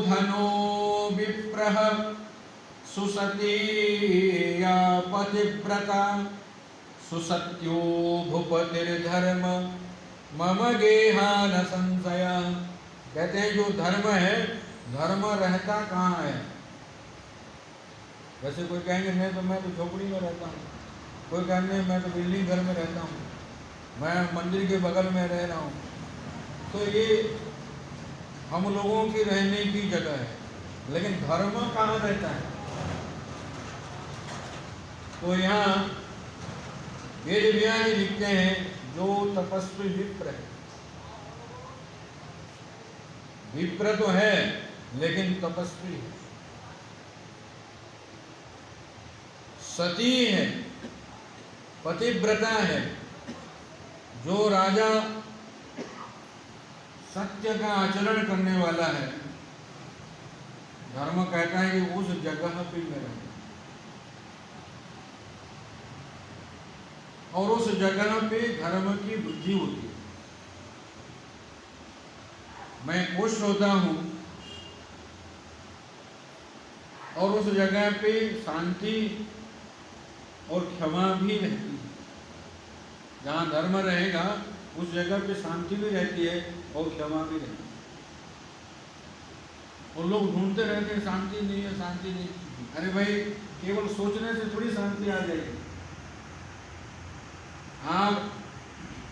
धनो विप्रः सुसती पतिव्रता सुसत्यो भूपतिर्धर्म मम गेहा न संशय। कहते हैं जो धर्म है, धर्म रहता कहाँ है? वैसे कोई कहेंगे मैं तो झोपड़ी में रहता हूँ, कोई कहेंगे मैं तो बिल्डिंग घर में रहता हूँ, मैं मंदिर के बगल में रह रहा हूँ। तो ये हम लोगों की रहने की जगह है, लेकिन धर्म कहाँ रहता है? तो यहाँ वेद व्यास लिखते हैं जो तपस्वी विप्र है, विप्र तो है लेकिन तपस्वी है, सती है, पतिव्रता है, जो राजा सत्य का आचरण करने वाला है, धर्म कहता है कि उस जगह पे मैं रहूं, और उस जगह पे धर्म की वृद्धि होती है। मैं खुश होता हूं और उस जगह पे शांति और क्षमा भी रहती है। जहाँ धर्म रहेगा उस जगह पे शांति भी रहती है और क्षमा भी रहती है। और लोग ढूंढते रहते हैं शांति नहीं है, शांति नहीं। अरे भाई, केवल सोचने से थोड़ी शांति आ जाएगी। आप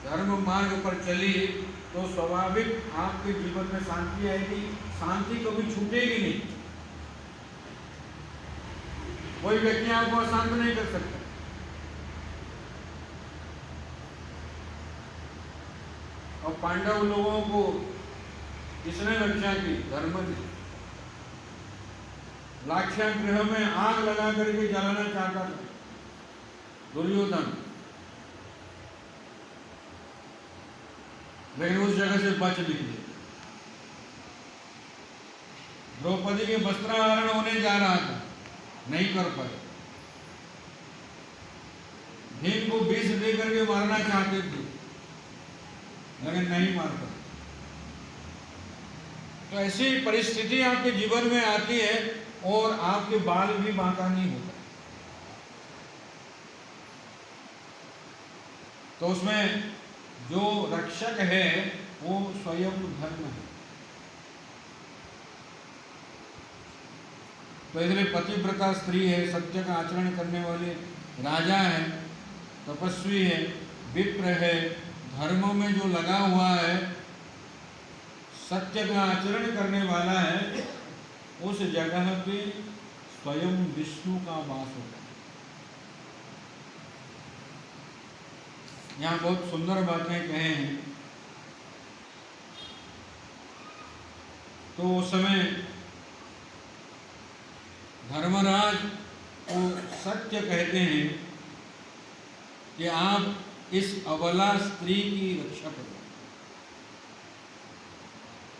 धर्म मार्ग पर चलिए तो स्वाभाविक आपके जीवन में शांति आएगी, शांति कभी छूटेगी नहीं। कोई व्यक्ति आपको अशांत नहीं कर सकता। और पांडव लोगों को किसने रक्षा की? धर्म ने। लाक्षागृह में आग लगा करके जलाना चाहता था दुर्योधन, लेकिन उस जगह से बच निकले। द्रौपदी के वस्त्राहरण होने जा रहा था, नहीं कर पाए। भीम को विष दे करके मारना चाहते थे, लेकिन नहीं मार पाए। तो ऐसी परिस्थिति आपके जीवन में आती है और आपके बाल भी बांका नहीं होता। तो उसमें जो रक्षक है वो स्वयं धर्म है। तो इसलिए पतिव्रता स्त्री है, सत्य का आचरण करने वाले राजा है, तपस्वी है, विप्र है, धर्म में जो लगा हुआ है, सत्य का आचरण करने वाला है, उस जगह पे स्वयं विष्णु का वास होता है। यहाँ बहुत सुंदर बातें कहे हैं। तो उस समय धर्मराज को सत्य कहते हैं कि आप इस अबला स्त्री की रक्षा करो।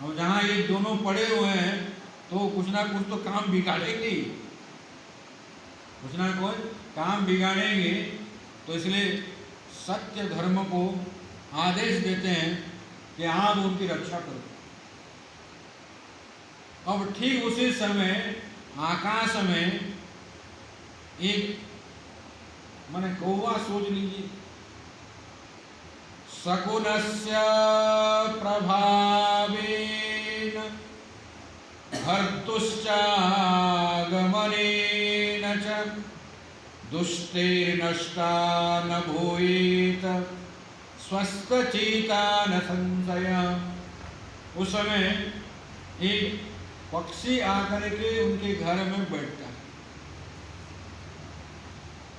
और जहाँ ये दोनों पड़े हुए हैं तो कुछ ना कुछ तो काम बिगाड़ेंगे, कुछ ना कुछ काम बिगाड़ेंगे। तो इसलिए सत्य धर्म को आदेश देते हैं कि आप उनकी रक्षा करो। अब ठीक उसी समय आकाश में एक, माने कौवा सोच लीजिए, शकुनस्य प्रभावेन भर्तुश्चागमनेन च दुष्टैर्नष्टा न भूयेत स्वस्थचिता न संशय। उस समय एक पक्षी आकर के उनके घर में बैठता है।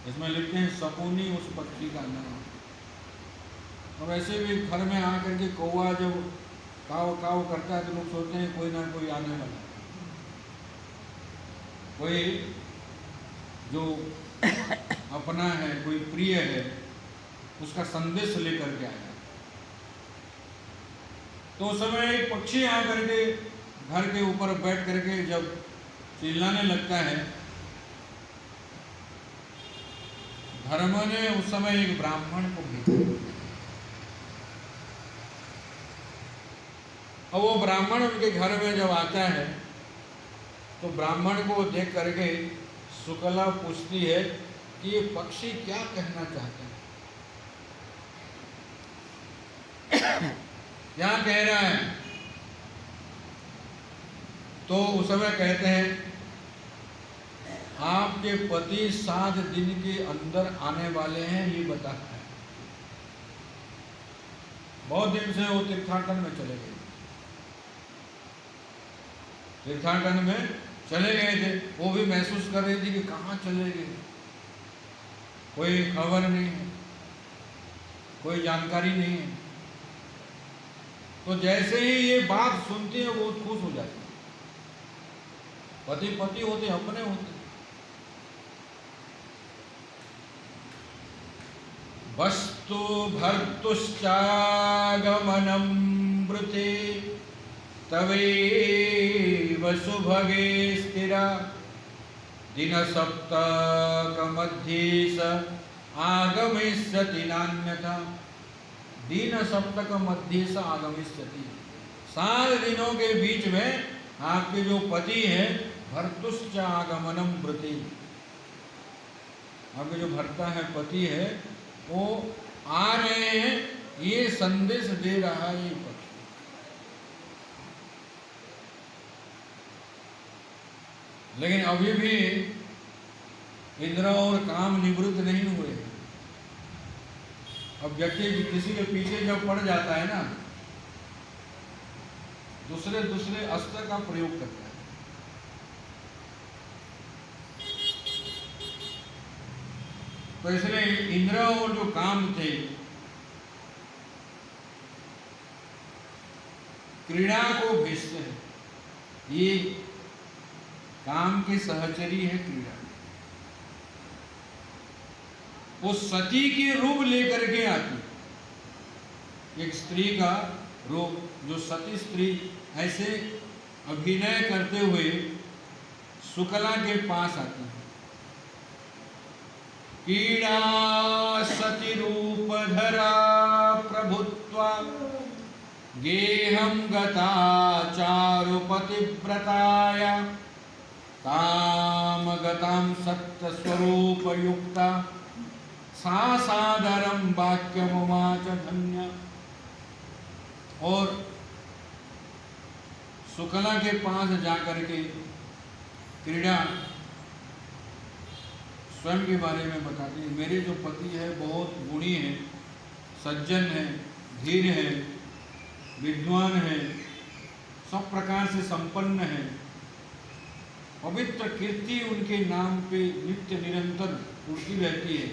इसमें लिखते हैं शकुनी उस पक्षी का नाम। और वैसे भी घर में आकर के कौवा जब काव काव करता है तो लोग सोचते हैं कोई ना कोई आने वाला, कोई जो अपना है, कोई प्रिय है, उसका संदेश लेकर के आया। तो उस समय एक पक्षी आकर के घर के ऊपर बैठ करके जब चिल्लाने लगता है, धर्म ने उस समय एक ब्राह्मण को भेजा। और वो ब्राह्मण उनके घर में जब आता है तो ब्राह्मण को देख करके शुक्ला पूछती है कि ये पक्षी क्या कहना चाहते हैं, क्या कह रहा है। तो उस समय कहते हैं आपके पति 7 दिन के अंदर आने वाले हैं, ये बताता है। बहुत दिन से वो तीर्थाटन में चले गए, तीर्थाटन में चले गए थे। वो भी महसूस कर रही थी कि कहाँ चले गए, कोई खबर नहीं है, कोई जानकारी नहीं है। तो जैसे ही ये बात सुनती है वो खुश हो जाती है। पति पति होते, अपने होते। वस्तु भर्तुश्चागमनं वृते तवैव सुभगे स्थिरा दिनसप्तकमध्ये स आगमिष्यति नान्यथा। दिनसप्तकमध्ये स आगमिष्यति, 7 दिनों के बीच में आपके जो पति है भर्तुश्च आगमनं वृते, आपके जो भर्ता है, पति है, वो आ रहे हैं, ये संदेश दे रहा है ये पक्षी। लेकिन अभी भी इंद्र और काम निवृत्त नहीं हुए। अब व्यक्ति किसी के पीछे जब पड़ जाता है ना, दूसरे अस्त्र का प्रयोग करता है। तो इसलिए इंद्र और जो काम थे, क्रीड़ा को भेजते हैं। ये काम के सहचरी है क्रीड़ा। वो सती के रूप लेकर के आती, एक स्त्री का रूप, जो सती स्त्री ऐसे अभिनय करते हुए शुक्ला के पास आती है। कीड़ा सती रूपधरा प्रभुत्वा गेहं गता चारुपतिव्रताया ताम गतां सत्यस्वरूपयुक्ता सा सादरं वाक्यमुवाच धन्या। और शुक्ला के पास जाकर के क्रीड़ा स्वयं के बारे में बताती है। मेरे जो पति है बहुत गुणी है, सज्जन है, धीर है, विद्वान है, सब प्रकार से संपन्न है, पवित्र कीर्ति उनके नाम पे नित्य निरंतर उड़ती रहती है।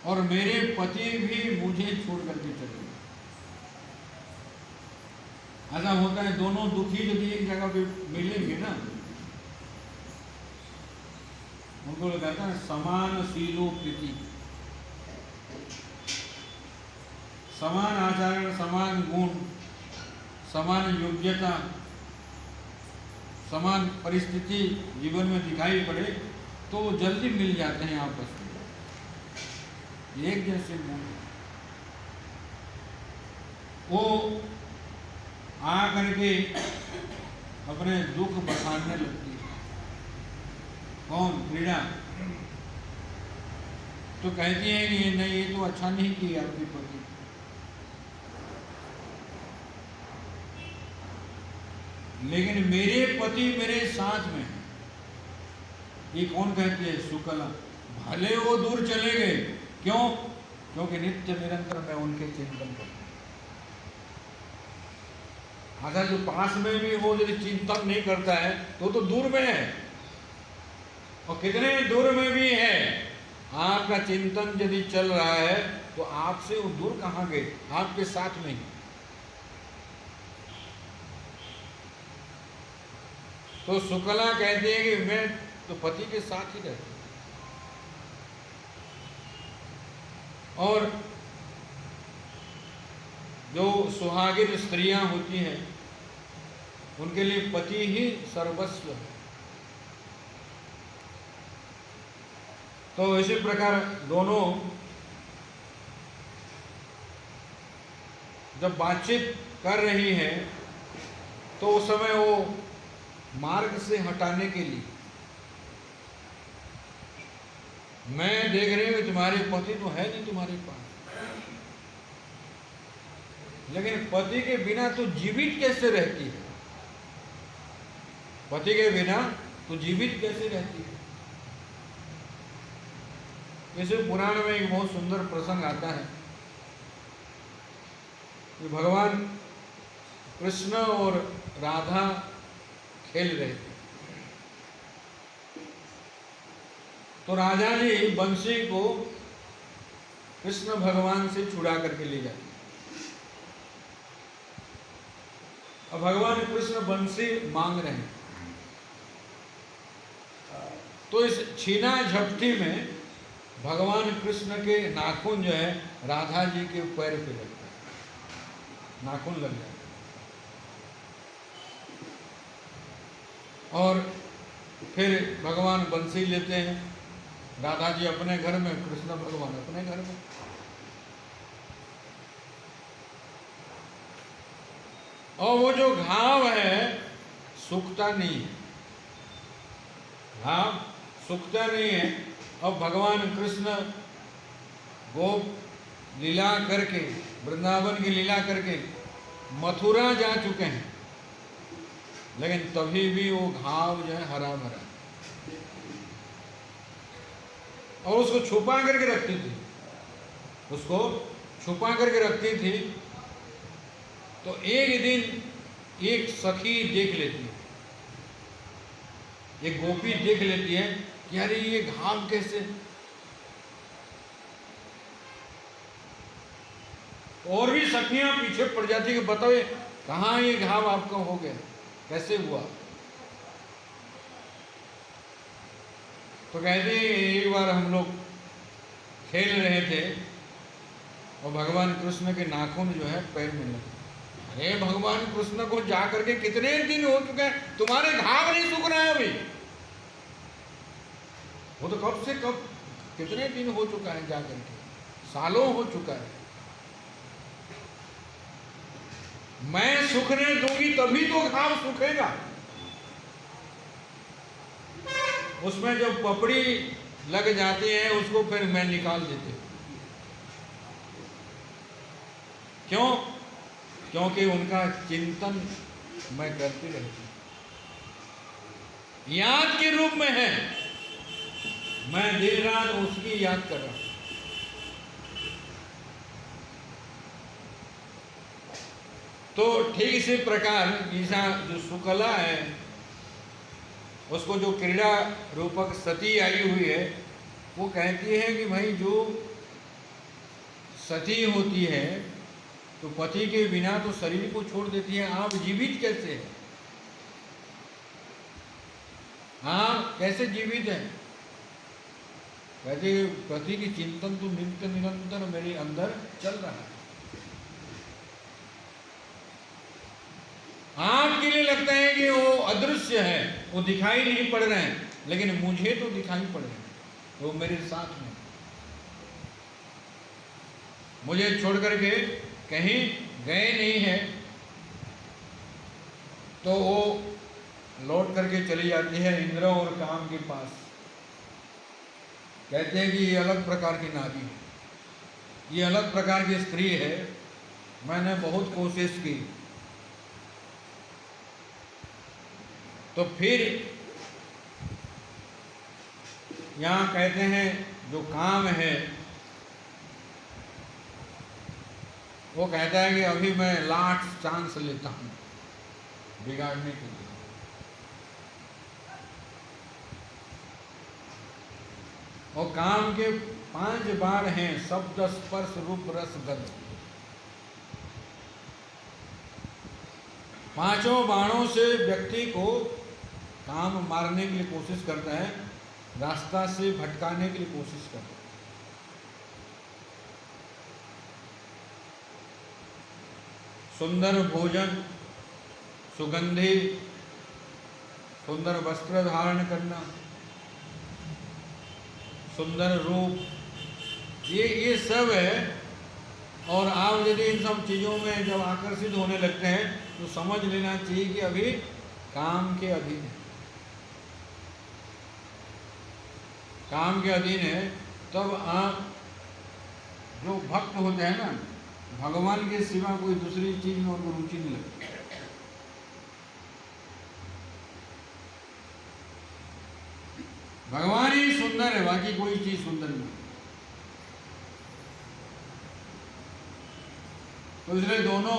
और मेरे पति भी मुझे छोड़ करके चले गए। ऐसा होता है, दोनों दुखी यदि एक जगह पे मिलेंगे ना, उनको कहता है समान शीलो प्रीति, समान आचरण, समान गुण, समान योग्यता, समान परिस्थिति जीवन में दिखाई पड़े तो जल्दी मिल जाते हैं आपस में, एक जैसे गुण। वो आ करके अपने दुख बखानने लगती है। कौन? क्रीड़ा। तो कहती है कि ये नहीं, ये तो अच्छा नहीं किया आपके पति। लेकिन मेरे पति मेरे साथ में है, ये कौन कहती है? शुक्ला। भले वो दूर चले गए, क्यों? क्योंकि नित्य निरंतर मैं उनके चिंतन करता हूं। अगर जो पास में भी वो यदि चिंतन नहीं करता है तो दूर में है। और कितने दूर में भी है, आपका चिंतन यदि चल रहा है तो आपसे वो दूर कहाँ गए, आपके साथ में ही। तो शुक्ला कहती है कि मैं तो पति के साथ ही रहती हूं। और जो सुहागिन स्त्रियां होती हैं उनके लिए पति ही सर्वस्व है। तो इसी प्रकार दोनों जब बातचीत कर रही है तो उस समय वो मार्ग से हटाने के लिए, मैं देख रही हूँ कि तुम्हारे पति तो है नहीं तुम्हारे पास, लेकिन पति के बिना तो जीवित कैसे रहती है, पति के बिना तो जीवित कैसे रहती है। इस पुराण में एक बहुत सुंदर प्रसंग आता है कि भगवान कृष्ण और राधा खेल रहे थे, तो राजा जी बंसी को कृष्ण भगवान से छुड़ा करके ले जाते। अब भगवान कृष्ण बंसी मांग रहे हैं, तो इस छीना झपटी में भगवान कृष्ण के नाखून जो है राधा जी के पैर पे लगता है, नाखून लग जाता है। और फिर भगवान बंसी लेते हैं, राधा जी अपने घर में, कृष्ण भगवान अपने घर में। और वो जो घाव है सूखता नहीं है, घाव सूखता नहीं है। अब भगवान कृष्ण गोप लीला करके, वृंदावन की लीला करके मथुरा जा चुके हैं, लेकिन तभी भी वो घाव जो है हरा भरा, और उसको छुपा करके रखती थी, उसको छुपा करके रखती थी। तो एक दिन एक सखी देख लेती है, एक गोपी देख लेती है कि अरे ये घाव कैसे, और भी सखियां पीछे पड़ जाती है कि बताओ कहाँ ये घाव आपका हो गया, कैसे हुआ। तो कहते हैं एक बार हम लोग खेल रहे थे और भगवान कृष्ण के नाखून जो है पैर में लगे। अरे भगवान कृष्ण को जा करके कितने दिन हो चुके हैं, तुम्हारे घाव नहीं सूख रहे हैं अभी। वो तो कब से कब, कितने दिन हो चुका है, जा करके सालों हो चुका है। मैं सूखने दूंगी तभी तो घाव सूखेगा। उसमें जब पपड़ी लग जाती है उसको फिर मैं निकाल देती हूँ। क्यों? क्योंकि उनका चिंतन मैं करती रहती हूँ, याद के रूप में है, मैं दिन रात उसकी याद कर रहा हूं। तो ठीक इसी प्रकार ईसा जो सुकला है, उसको जो क्रीड़ा रूपक सती आई हुई है, वो कहती है कि भाई जो सती होती है तो पति के बिना तो शरीर को छोड़ देती है, आप जीवित कैसे हैं, आप कैसे जीवित हैं। कहते पति की चिंतन तो नित्य निरंतर मेरे अंदर चल रहा है। आपके लिए लगता है कि वो अदृश्य है, वो दिखाई नहीं पड़ रहे हैं, लेकिन मुझे तो दिखाई पड़ रहे हैं, वो मेरे साथ में, मुझे छोड़ करके कहीं गए नहीं है। तो वो लौट करके चली जाती है इंद्र और काम के पास। कहते हैं कि ये अलग प्रकार की नारी है, ये अलग प्रकार की स्त्री है, मैंने बहुत कोशिश की। तो फिर यहाँ कहते हैं जो काम है वो कहता है कि अभी मैं लास्ट चांस लेता हूँ बिगाड़ने के लिए। और काम के 5 बाण हैं, शब्द स्पर्श रूप रस गंध। 5 बाणों से व्यक्ति को काम मारने के लिए कोशिश करता है, रास्ता से भटकाने के लिए कोशिश करता है। सुंदर भोजन, सुगंधी सुंदर वस्त्र धारण करना, सुंदर रूप, ये सब है। और आप यदि इन सब चीज़ों में जब आकर्षित होने लगते हैं तो समझ लेना चाहिए कि अभी काम के अधीन है, काम के अधीन है। तब आप जो भक्त होते हैं ना, भगवान के सिवा कोई दूसरी चीज में उनको रुचि नहीं लगती। भगवान ही सुंदर है, बाकी कोई चीज सुंदर नहीं। तो इसलिए दोनों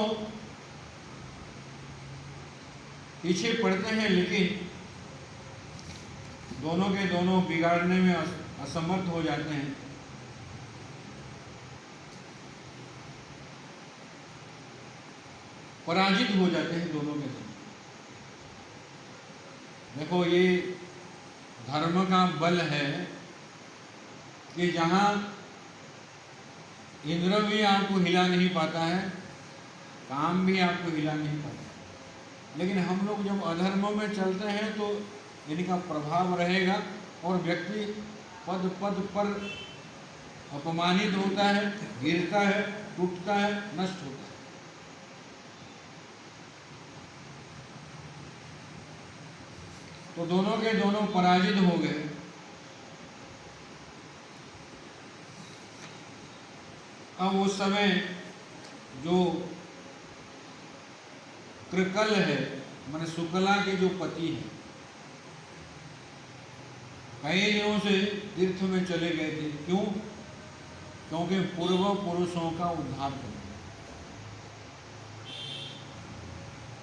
पीछे पड़ते हैं, लेकिन दोनों के दोनों बिगाड़ने में असमर्थ हो जाते हैं। पराजित हो जाते हैं दोनों के दोनों। देखो, ये धर्म का बल है कि जहां इंद्र भी आपको हिला नहीं पाता है, काम भी आपको हिला नहीं पाता। लेकिन हम लोग जब अधर्म में चलते हैं तो इनका प्रभाव रहेगा और व्यक्ति पद पद पर अपमानित होता है, गिरता है, टूटता है, नष्ट होता है। तो दोनों के दोनों पराजित हो गए। अब उस समय जो कृकल है, माने शुक्ला के जो पति हैं, कई दिनों से तीर्थ में चले गए थे। क्यों? क्योंकि पूर्व पुरुषों का उद्धार करना।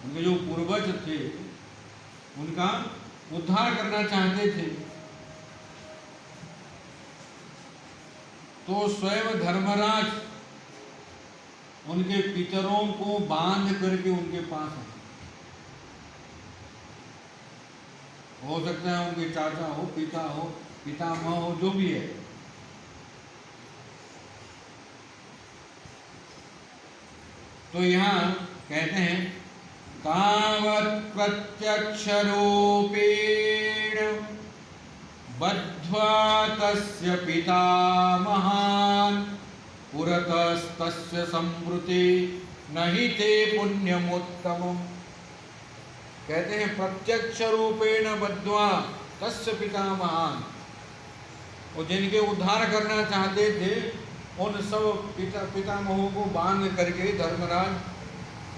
उनके जो पूर्वज थे उनका उद्धार करना चाहते थे। तो स्वयं धर्मराज उनके पितरों को बांध करके उनके पास आए। हो सकता है उनके चाचा हो, पिता हो, पितामह हो, जो भी है। तो यहाँ कहते हैं, तावत् प्रत्यक्ष रूपेण बद्ध्वा तस्य पितामहान् पुरतस्तस्य संवृते नहि ते पुण्यमोत्तमम्। कहते हैं प्रत्यक्ष रूपेण बद्ध्वा तस्य पितामहान्, वो जिनके उद्धार करना चाहते थे उन सब पितामहों को बांध करके धर्मराज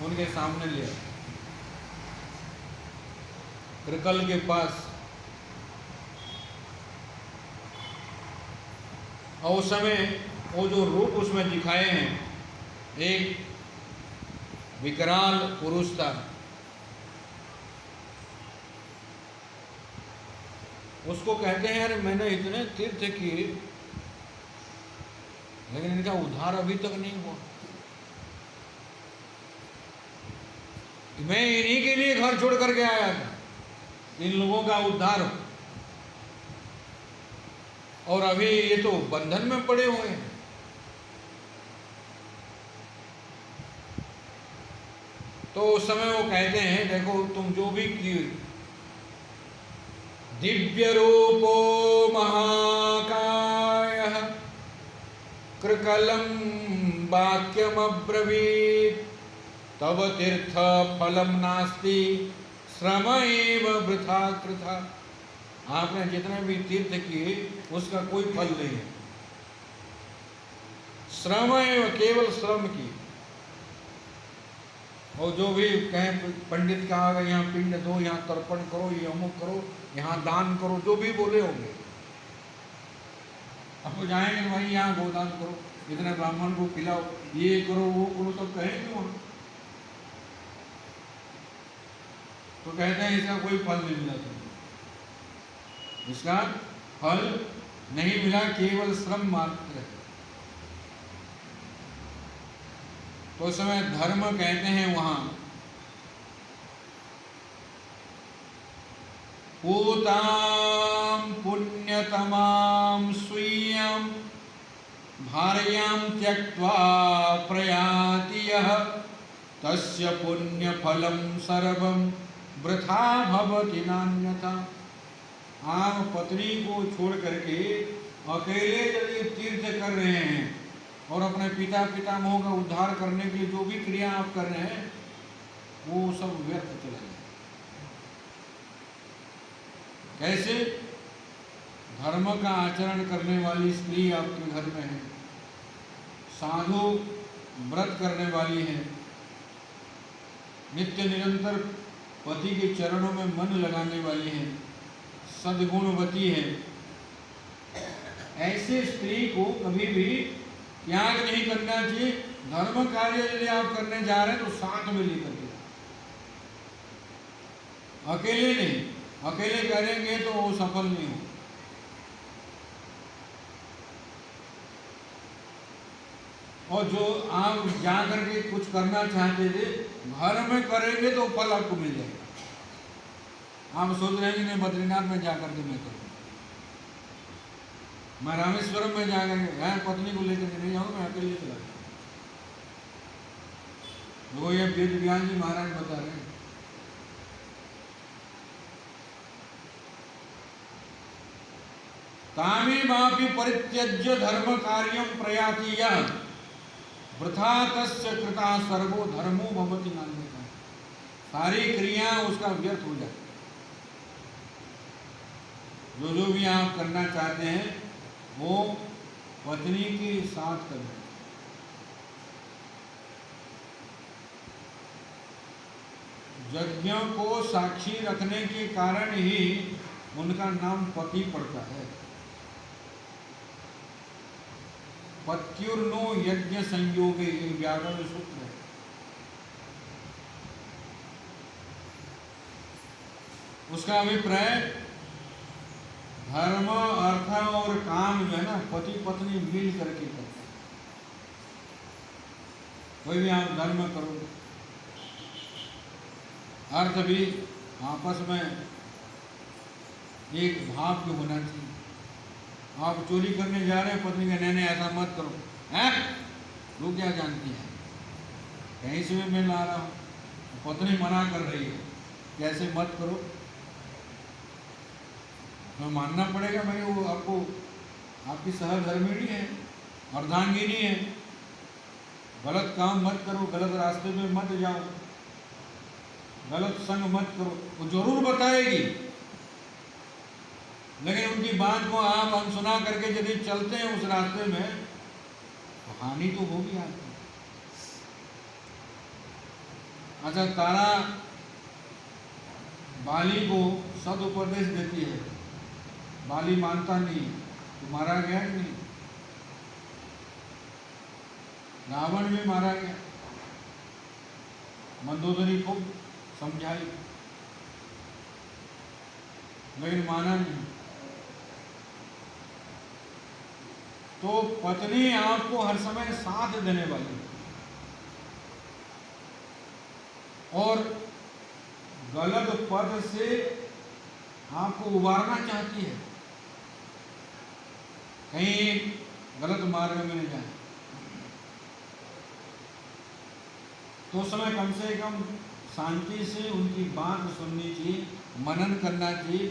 उनके सामने ले आए, कृकल के पास। और उस समय वो जो रूप उसमें दिखाए हैं, एक विकराल पुरुष था। उसको कहते हैं, अरे मैंने इतने तीर्थ किए लेकिन इनका उद्धार अभी तक नहीं हुआ। मैं इन्हीं के लिए घर छोड़ करके आया था, इन लोगों का उद्धार हो, और अभी ये तो बंधन में पड़े हुए हैं। तो उस समय वो कहते हैं, देखो तुम जो भी किए, दिव्य रूपो महाकायः कृकलं वाक्यम अब्रवीत् तव तीर्थ फलम नास्ति श्रम एव वृथा कृथा। आपने जितने भी तीर्थ किए उसका कोई फल नहीं है, श्रम एव, केवल श्रम की। और जो भी कहें, पंडित का आ गए, यहाँ पिंड दो, यहाँ तर्पण करो, ये अमुक करो, यहाँ दान करो, जो भी बोले होंगे। अब तो जाएंगे वहीं, यहाँ गोदान करो, इतने ब्राह्मण को खिलाओ, ये करो, वो करो, सब कहेंगे वहाँ। तो कहते हैं इसका कोई फल नहीं मिला तुम्हें, इसका फल नहीं मिला, केवल श्रम मात्र है। तो उस समय धर्म कहते हैं वहां, पूतां पुण्यतमां स्वीयं भार्यां त्यक्त्वा प्रयाति यः तस्य पुण्यफलं सर्वं वृथा भवति नान्यथा। आप पत्नी को छोड़ करके अकेले यदि तीर्थ कर रहे हैं और अपने पिता पितामहों का उद्धार करने के लिए जो भी क्रिया आप कर रहे हैं, वो सब व्यर्थ चला जाए। कैसे? धर्म का आचरण करने वाली स्त्री आपके घर में है, साधु व्रत करने वाली है, नित्य निरंतर पति के चरणों में मन लगाने वाली है, सद्गुणवती है, ऐसे स्त्री को कभी भी त्याग नहीं करना चाहिए। धर्म कार्य यदि आप करने जा रहे हैं तो साथ में लेकर के, अकेले नहीं। अकेले करेंगे तो वो सफल नहीं हो। और जो आप जा करके कुछ करना चाहते थे घर में करेंगे तो फल आपको मिल जाएगा। आप सोच रहे हैं कि नहीं बद्रीनाथ में जा करके मैं करूँ, मैं रामेश्वरम में जा करके पत्नी को लेकर नहीं जाऊँगा, मैं अकेले चला जाऊँ। वो ये वेद व्यास जी महाराज बता रहे हैं। तामी मापि परित्यज्य धर्म कार्यम प्रयाति यः वृथा तस्य कृता सर्वो धर्मो भवति नान्यथा। सारी क्रिया उसका व्यर्थ हो जाती। जो भी आप करना चाहते हैं वो पत्नी के साथ करें। यज्ञों को साक्षी रखने के कारण ही उनका नाम पति पड़ता है। पत्युर्नो यज्ञ संयोगे, एक व्याकरण सूत्र है। उसका अभिप्राय धर्म अर्थ और काम जो है ना, पति पत्नी मिल करके करते हैं। कोई भी आप धर्म करो, अर्थ भी आपस में एक भाव भी होना चाहिए। आप चोरी करने जा रहे हैं, पत्नी का नहीं ऐसा मत करो, हैं तू क्या जानती है, कहीं से भी मैं ला रहा हूँ, पत्नी मना कर रही है कैसे मत करो, तो मानना पड़ेगा भाई वो आपको, आपकी सहधर्मिणी है, अर्धांगिनी है। गलत काम मत करो, गलत रास्ते में मत जाओ, गलत संग मत करो, वो जरूर बताएगी। लेकिन उनकी बात को आप अनसुना करके यदि चलते हैं उस रास्ते में तो हानि तो होगी आपको। अच्छा, तारा बाली को सदुपदेश देती है, बाली मानता नहीं तो मारा गया कि नहीं? रावण भी मारा गया। मंदोदरी को समझाई लेकिन माना नहीं। तो पत्नी आपको हर समय साथ देने वाली है और गलत पद से आपको उबारना चाहती है, कहीं गलत मार्ग में नहीं जाए। तो उस समय कम से कम शांति से उनकी बात सुननी चाहिए, मनन करना चाहिए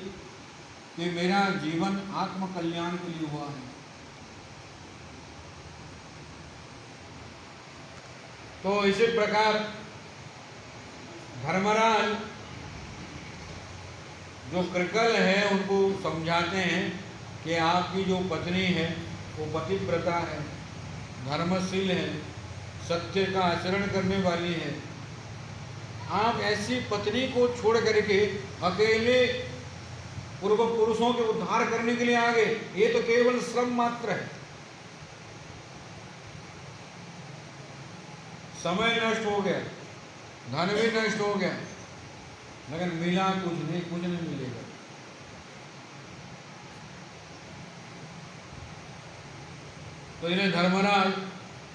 कि मेरा जीवन आत्म कल्याण के लिए हुआ है। तो इसी प्रकार धर्मराज जो कृकल है उनको समझाते हैं कि आपकी जो पत्नी है वो पतिव्रता है, धर्मशील है, सत्य का आचरण करने वाली है। आप ऐसी पत्नी को छोड़ करके अकेले पूर्व पुरुषों के उद्धार करने के लिए आ गए, ये तो केवल श्रम मात्र है, समय नष्ट हो गया, धन भी नष्ट हो गया, लेकिन मिला कुछ नहीं, कुछ नहीं मिलेगा। तो इन्हें धर्मराज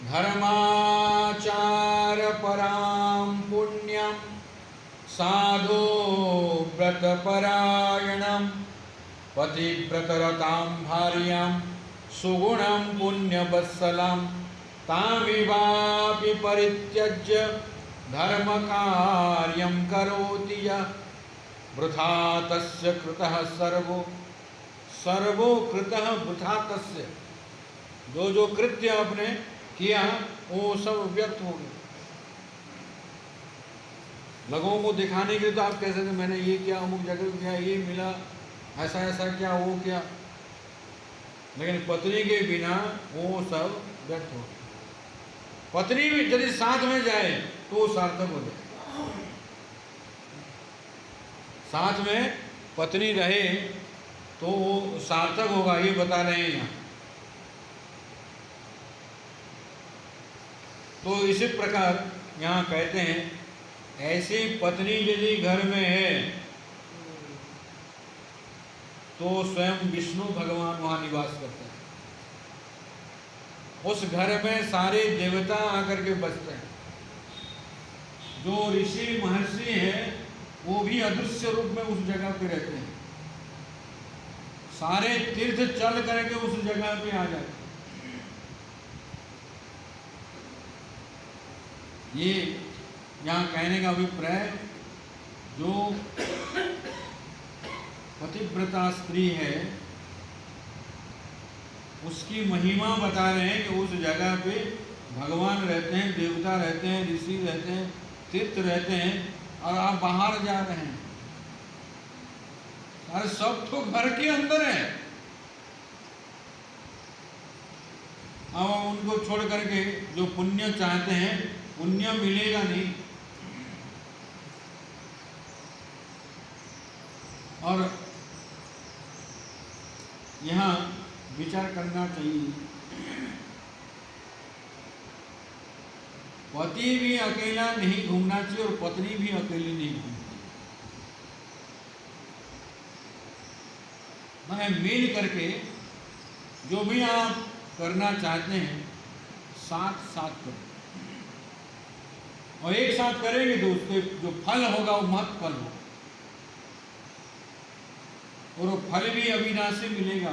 धर्माचार पराम पुण्यम साधो व्रत परायणम पतिव्रतरतां भार्यां सुगुणं पुण्यवत्सलां तामिवापि परित्यज्य धर्म कार्यं करोति यः वृथा तस्य कृतः सर्वो सर्वो कृतः वृथा तस्य। जो कृत्य आपने किया वो सब व्यर्थ हो गया। लोगों को दिखाने के लिए तो आप कह सकते मैंने ये किया, अमुक जगह किया, ये मिला, ऐसा ऐसा क्या, वो क्या, लेकिन पत्नी के बिना वो सब व्यर्थ हो। पत्नी भी यदि साथ में जाए तो वो सार्थक हो जाए। साथ में पत्नी रहे तो वो सार्थक होगा, ये बता रहे हैं यहाँ। तो इसी प्रकार यहाँ कहते हैं ऐसी पत्नी यदि घर में है तो स्वयं विष्णु भगवान वहाँ निवास करते हैं। उस घर में सारे देवता आकर के बसते हैं। जो ऋषि महर्षि हैं वो भी अदृश्य रूप में उस जगह पे रहते हैं। सारे तीर्थ चल करके उस जगह पे आ जाते हैं। ये यहाँ कहने का अभिप्राय, जो पतिव्रता स्त्री है उसकी महिमा बता रहे हैं कि उस जगह पे भगवान रहते हैं, देवता रहते हैं, ऋषि रहते हैं, तीर्थ रहते हैं, और आप बाहर जा रहे हैं। अरे सब तो घर के अंदर है। अब उनको छोड़ करके जो पुण्य चाहते हैं पुण्य मिलेगा नहीं। और यहाँ विचार करना चाहिए, पति भी अकेला नहीं घूमना चाहिए और पत्नी भी अकेली नहीं घूमनी। मैं मिल करके जो भी आप करना चाहते हैं साथ साथ करें, और एक साथ करेंगे तो उसके जो फल होगा वो महत् फल होगा, और वो फल भी अविनाशी मिलेगा।